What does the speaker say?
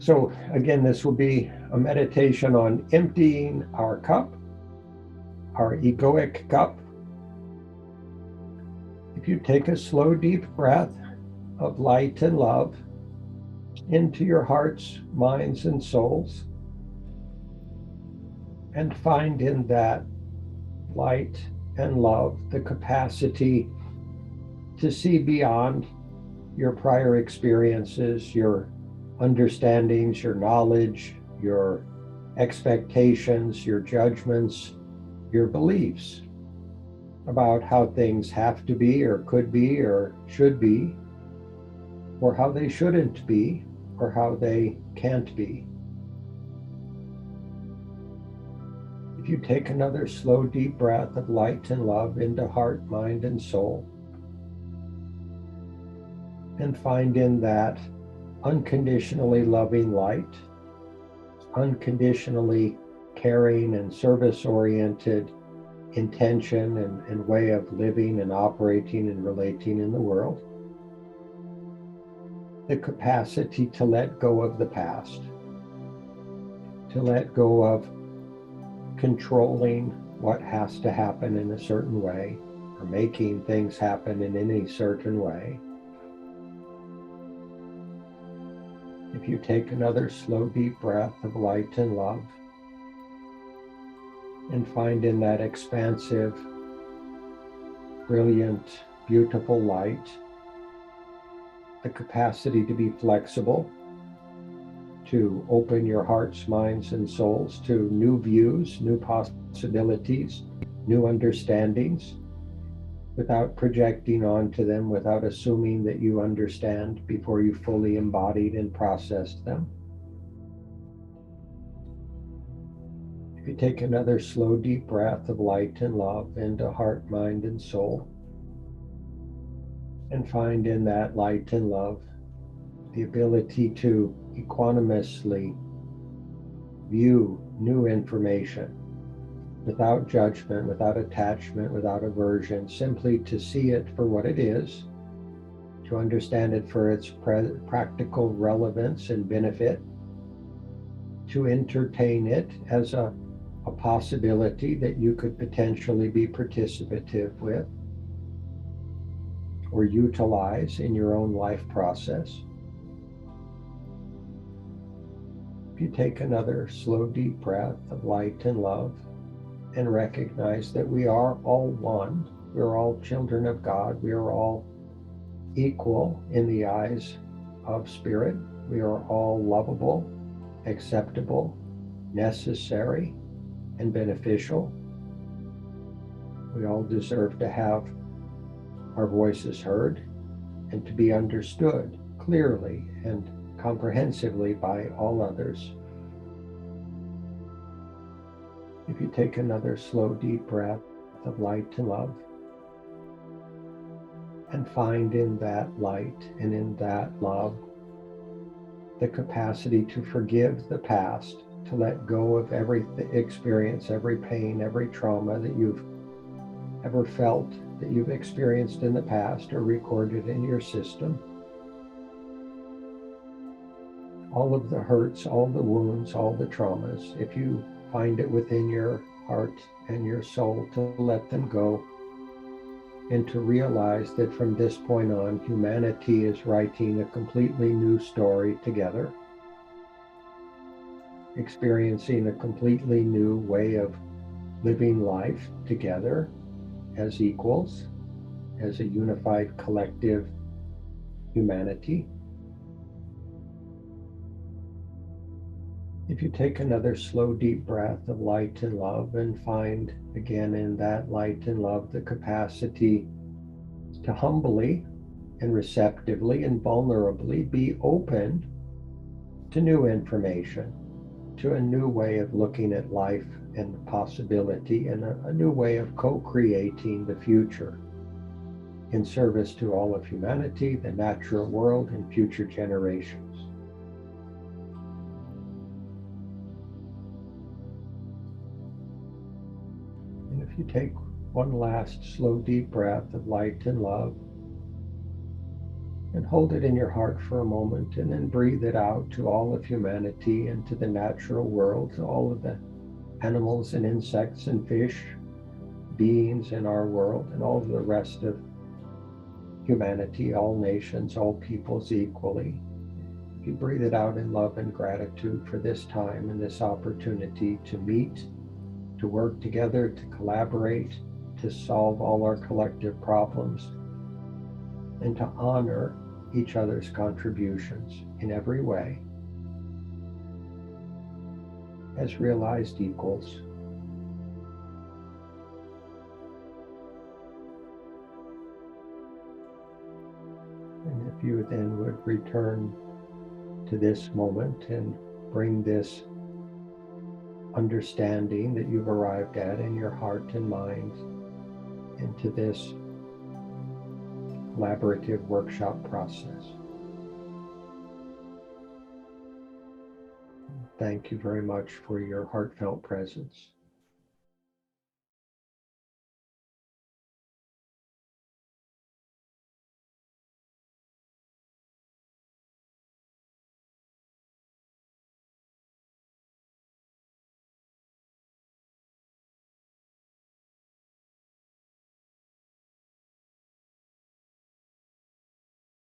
So again, this will be a meditation on emptying our cup, our egoic cup. If you take a slow, deep breath of light and love into your hearts, minds, and souls, and find in that light and love the capacity to see beyond your prior experiences, your understandings, your knowledge, your expectations, your judgments, your beliefs about how things have to be or could be or should be, or how they shouldn't be, or how they can't be. If you take another slow, deep breath of light and love into heart, mind, and soul, and find in that unconditionally loving light, unconditionally caring and service-oriented intention and way of living and operating and relating in the world, the capacity to let go of the past, to let go of controlling what has to happen in a certain way, or making things happen in any certain way. If you take another slow, deep breath of light and love, and find in that expansive, brilliant, beautiful light the capacity to be flexible, to open your hearts, minds, and souls to new views, new possibilities, new understandings, without projecting onto them, without assuming that you understand before you fully embodied and processed them. If you take another slow, deep breath of light and love into heart, mind, and soul, and find in that light and love the ability to equanimously view new information without judgment, without attachment, without aversion, simply to see it for what it is, to understand it for its practical relevance and benefit, to entertain it as a possibility that you could potentially be participative with or utilize in your own life process. If you take another slow, deep breath of light and love and recognize that we are all one, we're all children of God, we are all equal in the eyes of Spirit, we are all lovable, acceptable, necessary, and beneficial. We all deserve to have our voices heard and to be understood clearly and comprehensively by all others. If you take another slow, deep breath of light and love, and find in that light and in that love the capacity to forgive the past, to let go of every experience, every pain, every trauma that you've ever felt, that you've experienced in the past or recorded in your system. All of the hurts, all the wounds, all the traumas, if you find it within your heart and your soul to let them go, and to realize that from this point on, humanity is writing a completely new story together, experiencing a completely new way of living life together as equals, as a unified collective humanity. If you take another slow, deep breath of light and love and find again in that light and love the capacity to humbly and receptively and vulnerably be open to new information, to a new way of looking at life and possibility, and a new way of co-creating the future in service to all of humanity, the natural world, and future generations. And if you take one last slow, deep breath of light and love, And hold it in your heart for a moment, and then breathe it out to all of humanity and to the natural world, to all of the animals and insects and fish, beings in our world, and all of the rest of humanity, all nations, all peoples equally. If you breathe it out in love and gratitude for this time and this opportunity to meet, to work together, to collaborate, to solve all our collective problems, and to honor each other's contributions in every way as realized equals. And if you then would return to this moment and bring this understanding that you've arrived at in your heart and mind into this collaborative workshop process. Thank you very much for your heartfelt presence.